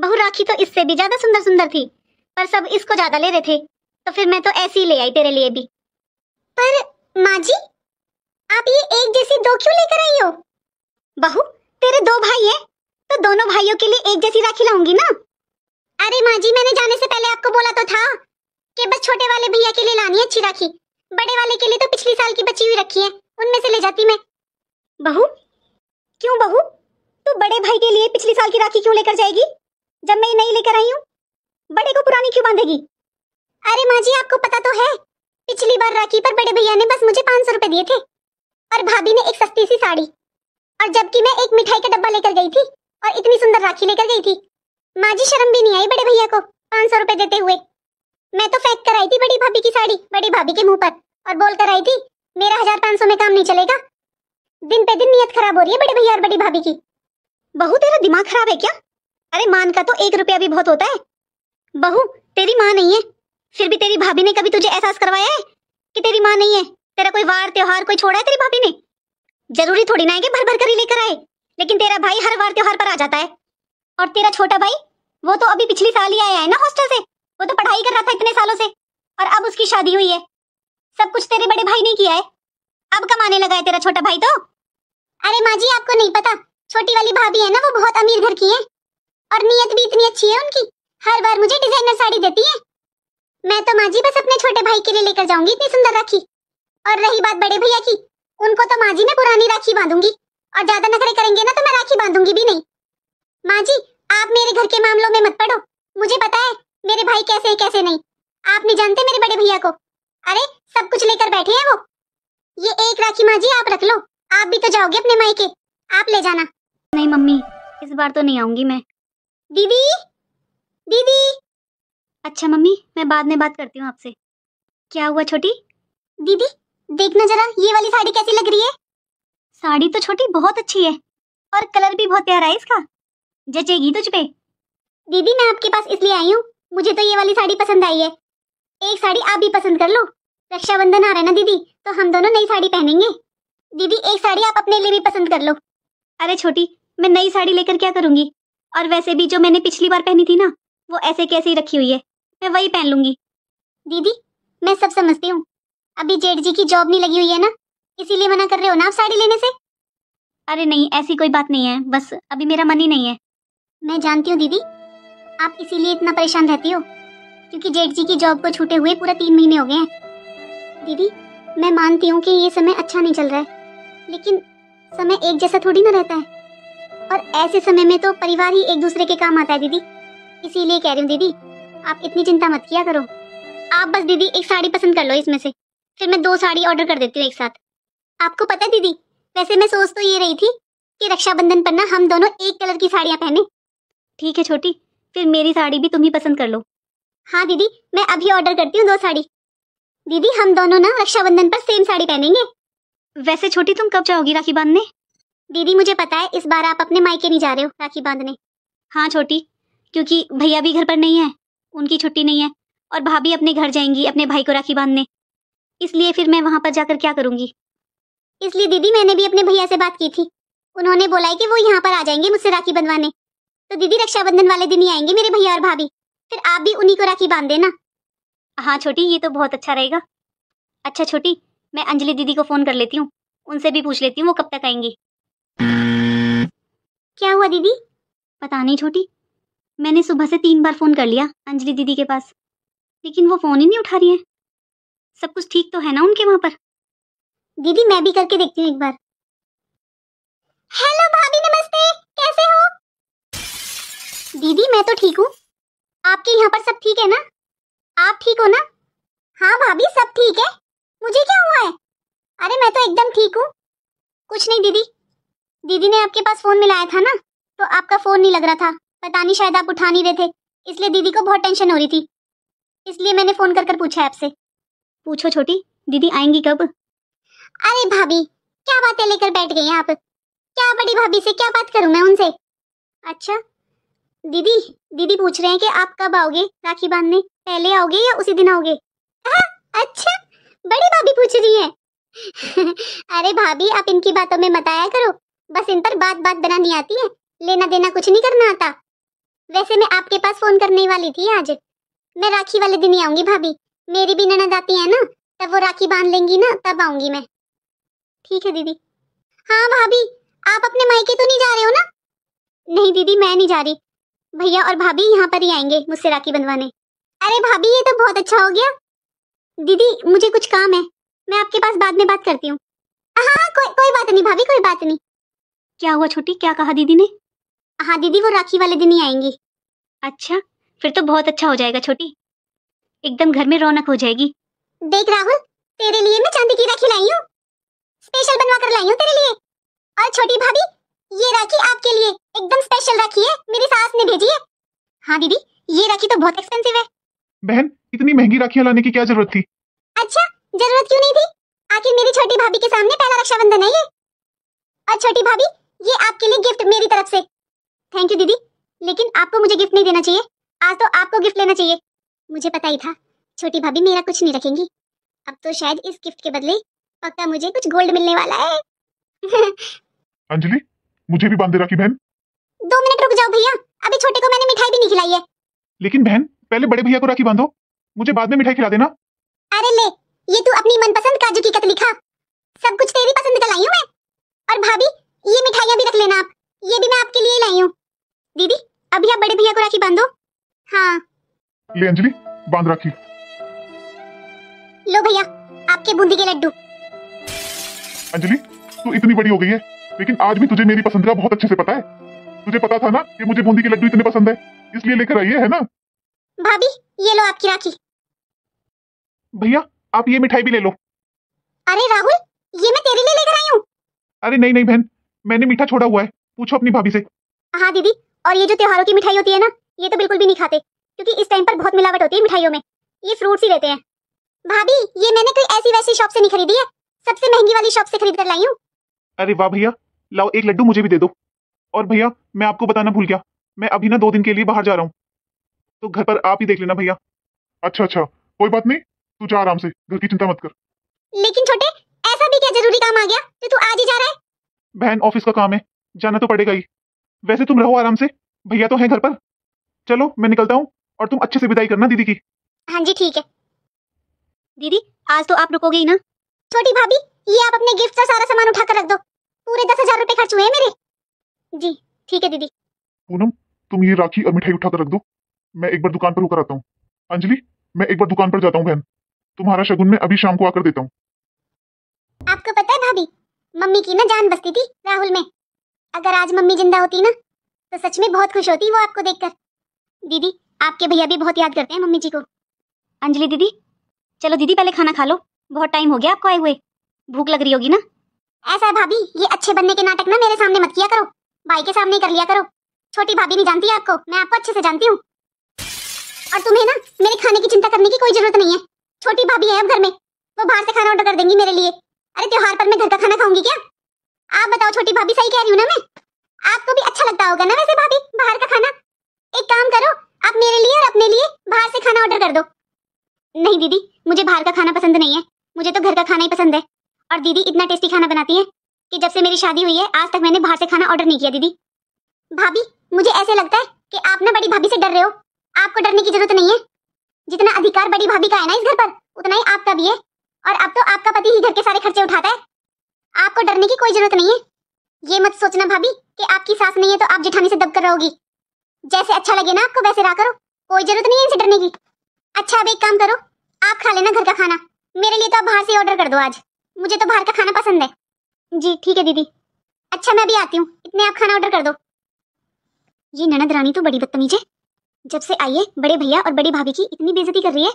बहू राखी तो इससे भी ज्यादा सुंदर सुंदर थी, पर सब इसको ज्यादा ले रहे थे, तो फिर मैं तो ऐसी ही ले आई तेरे लिए भी। पर माँ जी, आप ये एक जैसी दो क्यों लेकर आई हो? बहू तेरे दो भाई हैं, तो दोनों भाइयों के लिए एक जैसी राखी लाऊंगी ना। अरे माँ जी, मैंने जाने से पहले आपको बोला तो था कि बस छोटे वाले भैया के लिए लानी है अच्छी राखी, बड़े वाले के लिए तो पिछली साल की बची हुई रखी है, उनमें से ले जाती मैं। बहू क्यों बहू, तू बड़े भाई के लिए पिछली साल की राखी क्यों लेकर जाएगी जब मैं नई लेकर आई हूँ? बड़े को पुरानी क्यों बांधेगी? अरे माँ जी, आपको पता तो है पिछली बार राखी पर बड़े भैया ने बस मुझे 500 रुपए दिए थे और भाभी ने एक सस्ती सी साड़ी, और जबकि मैं एक मिठाई का डब्बा लेकर गई थी और इतनी सुंदर राखी लेकर गई थी। माँ जी शर्म भी नहीं आई बड़े भैया को 500 रुपए देते हुए। मैं तो फेंक कर आई थी बड़ी भाभी की साड़ी बड़ी भाभी के मुंह पर और बोल कर आई थी मेरा 1500 में काम नहीं चलेगा। दिन पे दिन नियत खराब हो रही है बड़े भैया और बड़ी भाभी की। बहू तेरा दिमाग खराब है क्या? अरे मान का तो 1 रुपया भी बहुत होता है। बहू तेरी माँ नहीं है, फिर भी तेरी भाभी ने कभी तुझे एहसास करवाया है कि तेरी माँ नहीं है? तेरा कोई वार त्योहार कोई छोड़ा है तेरी भाभी ने? जरूरी थोड़ी ना है कि भर भर कर ही लेकर आए, लेकिन तेरा भाई हर वार त्योहार पर आ जाता है। और तेरा छोटा भाई वो तो अभी पिछली साल ही आया है ना हॉस्टल से, वो तो पढ़ाई कर रहा था इतने सालों से और अब उसकी शादी हुई है। सब कुछ तेरे बड़े भाई ने किया है, अब कमाने लगा है तेरा छोटा भाई तो। अरे माँ जी, आपको नहीं पता, छोटी वाली भाभी है ना वो बहुत अमीर घर की है और नीयत भी इतनी अच्छी है उनकी, हर बार मुझे डिजाइनर साड़ी देती है। मैं तो माँ जी बस अपने छोटे भाई के लिए लेकर जाऊंगी इतनी सुंदर राखी। और रही बात बड़े भैया की, उनको तो माँ जी मैं पुरानी राखी बांधूंगी और ज्यादा नखरे करेंगे ना तो मैं राखी बांधूंगी भी नहीं। माँ जी आप मेरे घर के मामलों में मत पड़ो, मुझे पता है मेरे भाई कैसे है कैसे नहीं। आप नहीं जानते मेरे बड़े भैया को, अरे सब कुछ लेकर बैठे हैं वो। ये एक राखी माँ जी आप रख लो, आप भी तो जाओगे अपने मायके, आप ले जाना। नहीं मम्मी, इस बार तो नहीं आऊंगी मैं। दीदी दीदी। अच्छा मम्मी, मैं बाद में बात करती हूँ आपसे। क्या हुआ छोटी? दीदी देखना जरा ये वाली साड़ी कैसी लग रही है? साड़ी तो छोटी बहुत अच्छी है और कलर भी बहुत प्यारा है इसका, जचेगी तुझ पे। दीदी मैं आपके पास इसलिए आई हूँ, मुझे तो ये वाली साड़ी पसंद आई है, एक साड़ी आप भी पसंद कर लो। रक्षाबंधन आ रहा है ना दीदी, तो हम दोनों नई साड़ी पहनेंगे। दीदी एक साड़ी आप अपने लिए भी पसंद कर लो। अरे छोटी, मैं नई साड़ी लेकर क्या करूंगी, और वैसे भी जो मैंने पिछली बार पहनी थी ना वो ऐसे कैसे ही रखी हुई है, मैं वही पहन लूंगी। दीदी मैं सब समझती हूँ, अभी जेठ जी की जॉब नहीं लगी हुई है ना, इसीलिए मना कर रहे हो ना आप साड़ी लेने से। अरे नहीं ऐसी कोई बात नहीं है, बस अभी मेरा मन ही नहीं है। मैं जानती हूँ दीदी, आप इसीलिए इतना परेशान रहती हो क्योंकि जेठ जी की जॉब को छूटे हुए पूरा 3 महीने हो गए हैं। दीदी मैं मानती हूँ कि ये समय अच्छा नहीं चल रहा है, लेकिन समय एक जैसा थोड़ी ना रहता है, और ऐसे समय में तो परिवार ही एक दूसरे के काम आता है दीदी, इसीलिए कह रही हूँ दीदी आप इतनी चिंता मत किया करो। आप बस दीदी एक साड़ी पसंद कर लो इसमें से, फिर मैं 2 साड़ी ऑर्डर कर देती हूँ एक साथ। आपको पता है दीदी, वैसे मैं सोच तो ये रही थी कि रक्षाबंधन पर ना हम दोनों एक कलर की साड़ियाँ पहने। ठीक है छोटी, फिर मेरी साड़ी भी तुम ही पसंद कर लो। हाँ दीदी मैं अभी ऑर्डर करती हूँ 2 साड़ी। दीदी हम दोनों ना रक्षाबंधन पर सेम साड़ी पहनेंगे। वैसे छोटी तुम कब जाओगी राखी बांधने? दीदी मुझे पता है इस बार आप अपने मायके नहीं जा रहे हो राखी बांधने। हाँ छोटी, क्योंकि भैया भी घर पर नहीं है, उनकी छुट्टी नहीं है, और भाभी अपने घर जाएंगी अपने भाई को राखी बांधने, इसलिए फिर मैं वहां पर जाकर क्या करूंगी। इसलिए दीदी मैंने भी अपने भैया से बात की थी, उन्होंने बोला है कि वो यहाँ पर आ जाएंगे मुझसे राखी बंधवाने, तो दीदी रक्षाबंधन वाले दिन ही आएंगे मेरे भैया और भाभी, फिर आप भी उन्हीं को राखी बांध देना। हाँ छोटी ये तो बहुत अच्छा रहेगा। अच्छा छोटी, मैं अंजलि दीदी को फोन कर लेती हूँ, उनसे भी पूछ लेती हूँ वो कब तक आएंगी। क्या हुआ दीदी? पता नहीं छोटी, मैंने सुबह से 3 बार फोन कर लिया अंजलि दीदी के पास, लेकिन वो फोन ही नहीं उठा रही है। सब कुछ ठीक तो है ना उनके वहां पर? दीदी मैं भी करके देखती हूँ एक बार। हेलो भाभी नमस्ते, कैसे हो? दीदी मैं तो ठीक हूँ, आपके यहाँ पर सब ठीक है ना? आप ठीक हो ना? हाँ भाभी सब ठीक है, मुझे क्या हुआ है? अरे मैं तो एकदम ठीक हूँ, कुछ नहीं दीदी। दीदी ने आपके पास फोन मिलाया था ना, तो आपका फोन नहीं लग रहा था, पता नहीं शायद आप उठा नहीं रहे थे, इसलिए दीदी को बहुत टेंशन हो रही थी, इसलिए मैंने फोन कर पूछा आपसे। पूछो छोटी, दीदी आएंगी कब? अरे भाभी क्या बातें लेकर बैठ गई हैं आप, क्या बड़ी भाभी से क्या बात करूं मैं उनसे। अच्छा दीदी, दीदी पूछ रहे हैं कि आप कब आओगे राखी बांधने, पहले आओगे या उसी दिन आओगे? अच्छा बड़ी भाभी पूछ रही है। अरे भाभी आप इनकी बातों में मत आया करो, बस इन पर बात बात बनानी आती है, लेना देना कुछ नहीं करना आता। वैसे मैं आपके पास फोन करने ही वाली थी आज। मैं राखी वाले दिन ही आऊंगी भाभी। मेरी भी ननद आती है ना, तब वो राखी बांध लेंगी ना, तब आऊंगी मैं। ठीक है दीदी। हाँ भाभी, आप अपने मायके तो नहीं जा रहे हो ना? नहीं दीदी, मैं नहीं जा रही। भैया और भाभी यहाँ पर ही आएंगे मुझसे राखी बंधवाने। अरे भाभी, ये तो बहुत अच्छा हो गया। दीदी मुझे कुछ काम है, मैं आपके पास बाद में बात करती हूँ। हाँ कोई बात नहीं भाभी, कोई बात नहीं। क्या हुआ छोटी, क्या कहा दीदी ने? हाँ दीदी, वो राखी वाले दिन ही आएंगी। अच्छा, फिर तो बहुत अच्छा हो जाएगा छोटी, एकदम घर में रौनक हो जाएगी। देख राहुल, तेरे लिए मैं चांदी की राखी लाई हूँ, स्पेशल बनवा कर लाई हूँ तेरे लिए। और छोटी भाभी, ये राखी आपके लिए एकदम स्पेशल राखी है, मेरी सास ने भेजी है। हाँ दीदी, ये राखी तो बहुत एक्सपेंसिव है। बहन, इतनी महंगी राखियां लाने की क्या जरूरत थी? अच्छा, जरूरत क्यों नहीं थी? आखिर मेरी छोटी भाभी के सामने पहला रक्षाबंधन है ये। और छोटी भाभी, ये आपके लिए गिफ्ट मेरी तरफ से। थैंक यू दीदी, लेकिन आपको मुझे गिफ्ट नहीं देना चाहिए, आज तो आपको गिफ्ट लेना चाहिए। मुझे पता ही था छोटी भाभी मेरा कुछ नहीं रखेंगी। अब तो शायद इस गिफ्ट के बदले पक्का मुझे कुछ गोल्ड मिलने वाला है। अंजलि, मुझे भी बांध दे राखी बहन। 2 मिनट रुक जाओ भैया, अभी छोटे को मैंने मिठाई भी नहीं खिलाई है। लेकिन बहन, पहले बड़े भैया को राखी बांधो, मुझे बाद में मिठाई खिला देना। अरे ले, ये तू अपनी मनपसंद काजू की कतली खा, सब कुछ तेरी पसंद का लाई हूँ मैं। और भाभी, ये मिठाइयाँ भी रख लेना आप, ये भी मैं आपके लिए लाई हूँ। दीदी, अभी आप बड़े भैया को राखी बांधो। हाँ ले अंजलि, बांध राखी। लो भैया, आपके बूंदी के लड्डू। अंजलि, तू इतनी बड़ी हो गई है, लेकिन आज भी तुझे मेरी पसंद का बहुत अच्छे से पता है। तुझे पता था ना कि मुझे बूंदी के लड्डू इतने पसंद है, इसलिए लेकर आई है ना? भाभी, ये लो आपकी राखी। भैया, आप ये मिठाई भी ले लो। अरे राहुल, ये मैं तेरे लिए लेकर आई हूँ। अरे नहीं नहीं बहन, मैंने मीठा छोड़ा हुआ है, पूछो अपनी भाभी से। हाँ दीदी, और ये जो त्योहारों की मिठाई होती है ना, ये तो बिल्कुल भी नहीं खाते, क्योंकि इस टाइम पर बहुत मिलावट होती है मिठाइयों में, ये फ्रूट्स ही लेते हैं। भाभी, ये मैंने कोई ऐसी वैसी शॉप से नहीं खरीदी है, सबसे महंगी वाली शॉप से खरीद कर लाई हूँ। अरे वाह भैया, लाओ एक लड्डू मुझे भी दे दो। और भैया, मैं आपको बताना भूल गया, मैं अभी ना 2 दिन के लिए बाहर जा रहा हूँ, तो घर पर आप ही देख लेना भैया। अच्छा अच्छा, कोई बात नहीं, तू जा आराम से, घर की चिंता मत कर। लेकिन छोटे, ऐसा भी क्या जरूरी काम आ गया जो तू आज ही जा रहा है? बहन, ऑफिस का काम है, जाना तो पड़ेगा ही। वैसे तुम रहो आराम से, भैया तो हैं घर पर। चलो मैं निकलता हूँ, और तुम अच्छे से विदाई करना दीदी की। हाँ जी ठीक है। दीदी, आज तो आप रुकोगे ही ना? छोटी भाभी, ये आप अपने गिफ्ट का सारा सामान उठा कर रख दो, पूरे 10,000 रुपए खर्च हुए हैं मेरे। जी ठीक है दीदी। पूनम, तुम ये राखी और मिठाई उठाकर रख दो, मैं एक बार दुकान पर होकर आता हूँ। अंजलि, मैं एक बार दुकान पर जाता हूँ बहन, तुम्हारा शगुन मैं अभी शाम को आकर देता हूँ। आपको पता है भाभी, मम्मी की ना जान बसती थी राहुल में। अगर आज मम्मी जिंदा होती ना, तो सच में बहुत खुश होती वो आपको देखकर। दीदी, आपके भैया भी बहुत याद करते हैं मम्मी जी को। अंजलि दीदी, चलो दीदी पहले खाना खा लो, बहुत टाइम हो गया आपको आए हुए, भूख लग रही होगी ना? ऐसा है भाभी, ये अच्छे बनने के नाटक ना मेरे सामने मत किया करो, भाई के सामने कर लिया करो। छोटी भाभी नहीं जानती आपको, मैं आपको अच्छे से जानती हूँ। और तुम्हें ना मेरे खाने की चिंता करने की कोई जरूरत नहीं है, छोटी भाभी है अब घर में, वो बाहर से खाना ऑर्डर कर देंगी मेरे लिए। अरे त्योहार पर मैं घर का खाना खाऊंगी क्या? आप बताओ छोटी भाभी, सही कह रही हूँ ना मैं? आपको भी अच्छा लगता होगा ना वैसे भाभी बाहर का खाना? एक काम करो, आप मेरे लिए और अपने लिए बाहर से खाना ऑर्डर कर दो। नहीं दीदी, मुझे बाहर का खाना पसंद नहीं है, मुझे तो घर का खाना ही पसंद है। और दीदी इतना टेस्टी खाना बनाती है कि जब से मेरी शादी हुई है आज तक मैंने बाहर से खाना ऑर्डर नहीं किया। दीदी भाभी, मुझे ऐसे लगता है कि आप ना बड़ी भाभी से डर रहे हो, आपको डरने की जरूरत नहीं है। जितना अधिकार बड़ी भाभी का है ना इस घर पर, उतना ही आपका भी है। और अब तो आपका पति ही घर के सारे खर्चे उठाता है, आपको डरने की कोई जरूरत नहीं है। ये मत सोचना भाभी कि आपकी सास नहीं है तो आप जेठानी से दबकर रहोगी। जैसे अच्छा लगे ना आपको वैसे रहा करो, कोई जरूरत नहीं है इनसे डरने की। अच्छा अब एक काम करो, आप खा लेना घर का खाना, मेरे लिए तो आप बाहर से ऑर्डर कर दो आज, मुझे तो बाहर का खाना पसंद है। जी ठीक है दीदी। अच्छा मैं भी आती हूँ, इतने आप खाना ऑर्डर कर दो। ये ननद रानी तो बड़ी बदतमीज है, जब से आई है बड़े भैया और बड़ी भाभी की इतनी बेइज्जती कर रही है,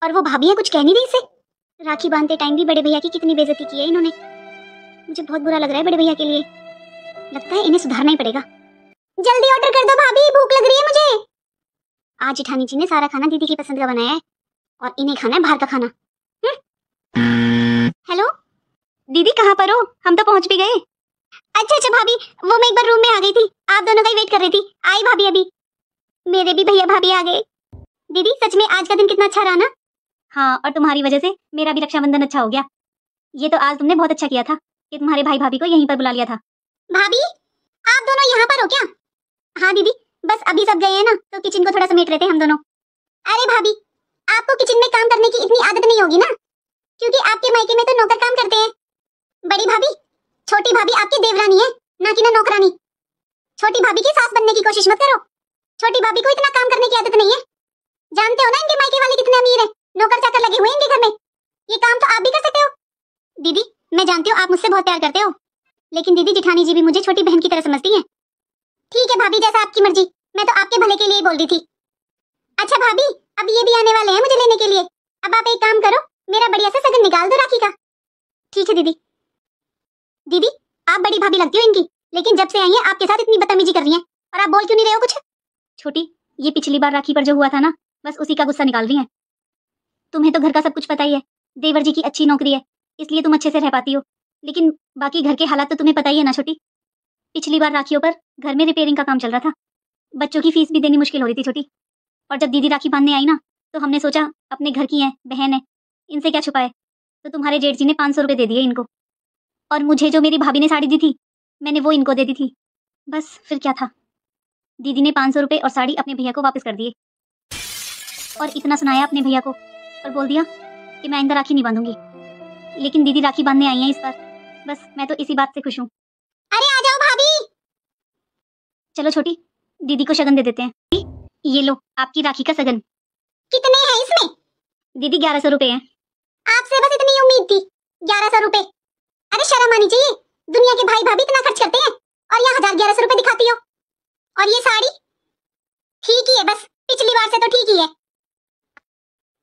और वो भाभी है कुछ कह नहीं रही इसे। राखी बांधते टाइम भी बड़े भैया की कितनी बेइज्जती की है इन्होंने, मुझे बहुत बुरा लग रहा है बड़े भैया के लिए, लगता है इन्हें सुधारना ही पड़ेगा। जल्दी ऑर्डर कर दो भाभी, भूख लग रही है मुझे। आज जेठानी जी ने सारा खाना दीदी की पसंद का बनाया है, और इन्हें खाना है बाहर का खाना। हेलो दीदी, कहाँ पर हो? हम तो पहुंच भी गए। अच्छा अच्छा भाभी, वो मैं एक बार रूम में आ गई थी, आप दोनों का ही वेट कर रही थी, आई भाभी अभी। मेरे भी भैया भाभी आ गए। दीदी सच में आज का दिन कितना अच्छा रहा ना? हाँ, और तुम्हारी वजह से मेरा भी रक्षाबंधन अच्छा हो गया। ये तो आज तुमने बहुत अच्छा किया था कि तुम्हारे भाई भाभी को यहीं पर बुला लिया था। भाभी, आप दोनों यहाँ पर हो क्या? हाँ दीदी, बस अभी सब गए हैं ना, तो किचन को थोड़ा समेट रहे थे हम दोनों। अरे भाभी, आपको किचन में काम करने की इतनी आदत नहीं होगी ना, क्योंकि आपके मायके में तो नौकर काम करते हैं। बड़ी भाभी, छोटी भाभी आपकी देवरानी है, ना कि ना नौकरानी। छोटी भाभी की सास बनने की कोशिश मत करो। छोटी भाभी को इतना काम करने की आदत नहीं है। जानते हो ना इनके मायके वाले कितने अमीर हैं, नौकर चाकर लगे हुए इनके घर में। ये काम तो आप भी कर सकते हो। दीदी, मैं जानती हूँ आप मुझसे बहुत प्यार करते हो, लेकिन दीदी जिठानी जी भी मुझे छोटी बहन की तरह समझती हैं। ठीक है भाभी, जैसा आपकी मर्जी, मैं तो आपके भले के लिए बोल रही थी। अच्छा भाभी, अब ये भी आने वाले हैं मुझे लेने के लिए। अब आप एक काम करो, मेरा बढ़िया से सगन निकाल दो राखी का। ठीक है दीदी। दीदी, आप बड़ी भाभी लगती हो इनकी, लेकिन जब से आई हैं आपके साथ इतनी बदतमीजी कर रही हैं, और आप बोल क्यों नहीं रहे हो कुछ? छोटी, ये पिछली बार राखी पर जो हुआ था ना, बस उसी का गुस्सा निकाल रही हैं। तुम्हें तो घर का सब कुछ पता ही है, देवर जी की अच्छी नौकरी है, इसलिए तुम अच्छे से रह पाती हो, लेकिन बाकी घर के हालात तो तुम्हें पता ही है ना छोटी। पिछली बार राखियों पर घर में रिपेयरिंग का काम चल रहा था, बच्चों की फीस भी देनी मुश्किल हो रही थी छोटी। और जब दीदी राखी बांधने आई ना, तो हमने सोचा अपने घर की है, बहन है, इनसे क्या छुपाए, तो तुम्हारे जेठ जी ने 500 रुपए दे दिए इनको, और मुझे जो मेरी भाभी ने साड़ी दी थी मैंने वो इनको दे दी थी। बस फिर क्या था, दीदी ने 500 रुपए और साड़ी अपने भैया को वापस कर दिए, और इतना सुनाया अपने भैया को, और बोल दिया कि मैं आइंदा राखी नहीं बांधूंगी। लेकिन दीदी राखी बांधने आई हैं इस बार, बस मैं तो इसी बात से खुश हूँ। अरे आ जाओ भाभी। चलो छोटी, दीदी को शगन दे देते हैं। ये लो आपकी राखी का सगन। कितने हैं इसमें? दीदी 1100 रुपए हैं। आपसे बस इतनी उम्मीद थी, 1100 रुपए। अरे शर्म आनी चाहिए, दुनिया के भाई भाभी इतना खर्च करते हैं और यहाँ 1100 रुपए दिखाती हो। और ये साड़ी ठीक ही है, बस पिछली बार से तो ठीक ही है।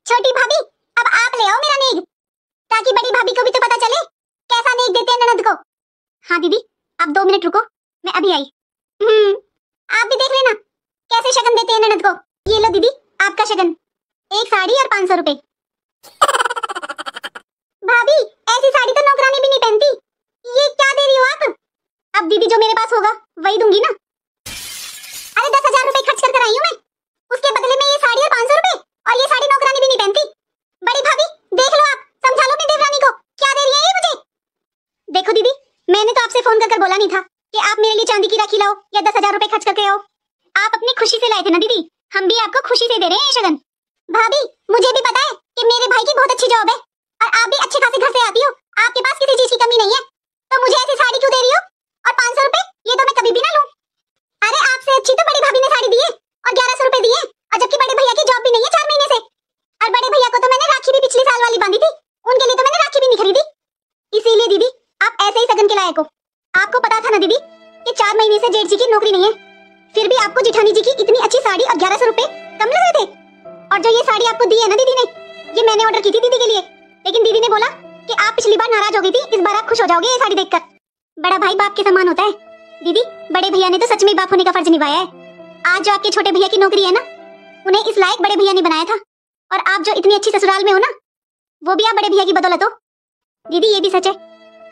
छोटी भाभी, अब आप ले आओ मेरा नेग, ताकि बड़ी भाभी को भी तो पता चले कैसा नेग देते हैं ननद को। हाँ दीदी, आप 2 मिनट रुको, मैं अभी आई। आप भी देख लेना कैसे शगन देते हैं ननद को। ये लो दीदी आपका शगन, एक साड़ी और 500 रुपए। भाभी, ऐसी साड़ी तो नौकरानी भी नहीं पहनती, ये क्या दे रही हो आप? अब दीदी जो मेरे पास होगा वही दूंगी ना। अरे 10,000 रुपए खर्च कर आई हूँ मैं, उसके बदले में ये साड़ी और 500 रुपए, और ये साड़ी नौकरानी भी नहीं पहनती। बड़ी भाभी देख लो, आप समझा लो अपनी देवरानी को, क्या दे रही है ये मुझे। देखो दीदी, मैंने तो आपसे फोन कर बोला नहीं था कि आप मेरे लिए चांदी की राखी लाओ या 10,000 रुपए खर्च करके आओ। आप अपनी खुशी से लाए थे ना दीदी, हम भी आपको खुशी से दे रहे हैं शगन। भाभी, मुझे भी पता है कि मेरे भाई की बहुत अच्छी जॉब है, और आप भी अच्छे खासे घर से आती हो, आपके पास किसी चीज की कमी नहीं है, तो मुझे ऐसी साड़ी क्यों दे रही हो? और 500 रुपए ये तो मैं कभी भी ना लूं। अरे आपसे अच्छी तो बड़ी भाभी ने साड़ी दी है और 1100 रुपए दिए, और जबकि बड़े भैया की जॉब भी नहीं है 4 महीने से। और बड़े भैया को तो मैंने राखी भी पिछले साल वाली बांधी थी, उनके लिए तो मैंने राखी भी नहीं खरीदी। इसीलिए दीदी आप ऐसे ही सगन के लायक हो। आपको पता था ना दीदी कि 4 महीने से जेठ जी की नौकरी नहीं है, फिर भी आपको जिठानी जी की इतनी अच्छी साड़ी और 1100 रुपए कम लग रहे थे। और जो ये साड़ी आपको दी है ना दीदी ने, ये मैंने ऑर्डर की थी दीदी के लिए, लेकिन दीदी ने बोला कि आप पिछली बार नाराज हो गई थी, इस बार आप खुश हो जाओगे ये साड़ी देखकर। बड़ा भाई बाप के समान होता है दीदी, बड़े भैया ने तो सच में बाप होने का फर्ज निभाया है। आज जो आपके छोटे भैया की नौकरी है ना, उन्हें इस लायक बड़े भैया ने बनाया था, और आप जो इतनी अच्छी ससुराल में हो ना, वो भी आप बड़े भैया की बदौलत हो। दीदी ये भी सच है,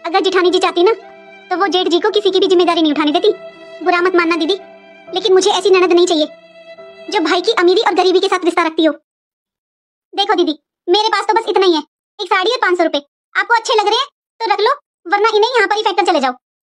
अगर जिठानी जी चाहती ना, तो वो जेठ जी को किसी की भी जिम्मेदारी नहीं उठाने देती। बुरा मत मानना दीदी, लेकिन मुझे ऐसी ननद नहीं चाहिए जो भाई की अमीरी और गरीबी के साथ रिश्ता रखती हो। देखो दीदी, मेरे पास तो बस इतना ही है, एक साड़ी और 500 रुपए। आपको अच्छे लग रहे हैं तो रख लो, वरना इन्हें यहाँ पर ही फेंक कर चले जाओ।